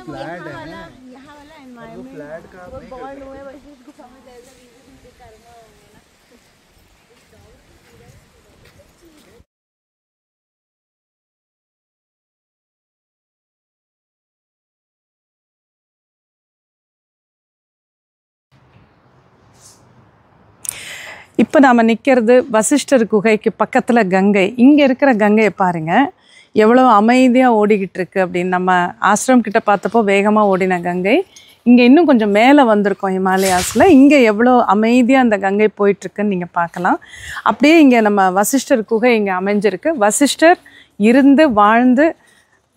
Flat है ना, यहाँ वाला एनवायरनमेंट फ्लैट का वो बॉर्न हुए वैसे इसको समझ आएगा रीजन के करना होंगे ना। இப்போ நாம் நிற்கிறது வசிஷ்டர் குகைக்கு பக்கத்தில் கங்கை. இங்கே இருக்கிற கங்கையை பாருங்கள் எவ்வளோ அமைதியாக ஓடிக்கிட்டு இருக்கு அப்படின்னு. நம்ம ஆசிரம் கிட்ட பார்த்தப்போ வேகமாக ஓடின கங்கை இங்கே இன்னும் கொஞ்சம் மேலே வந்திருக்கோம் ஹிமாலயாஸில். இங்கே எவ்வளோ அமைதியாக அந்த கங்கை போயிட்டுருக்குன்னு நீங்கள் பார்க்கலாம். அப்படியே இங்கே நம்ம வசிஷ்டர் குகை இங்கே அமைஞ்சிருக்கு. வசிஷ்டர் இருந்து வாழ்ந்து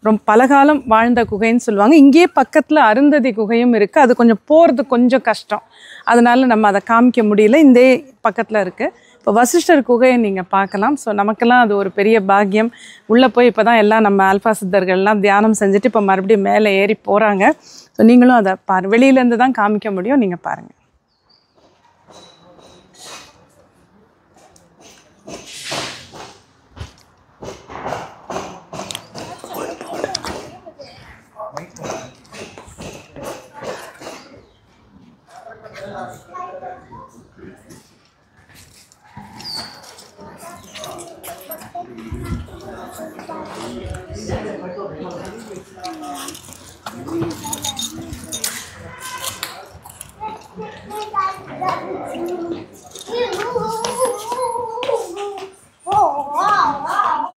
ரொம்ப பலகாலம் வாழ்ந்த குகைன்னு சொல்லுவாங்க. இங்கேயே பக்கத்தில் அருந்ததி குகையும் இருக்குது. அது கொஞ்சம் போகிறது கொஞ்சம் கஷ்டம், அதனால் நம்ம அதை காமிக்க முடியல. இந்த பக்கத்தில் இருக்குது. இப்போ வசிஷ்டர் குகையை நீங்கள் பார்க்கலாம். ஸோ நமக்கெல்லாம் அது ஒரு பெரிய பாக்கியம். உள்ளே போய் இப்போ தான் எல்லாம் நம்ம ஆல்ஃபா சித்தர்கள்லாம் தியானம் செஞ்சுட்டு இப்போ மறுபடியும் மேலே ஏறி போகிறாங்க. ஸோ நீங்களும் அதை வெளியிலேருந்து தான் காமிக்க முடியும். நீங்கள் பாருங்கள்.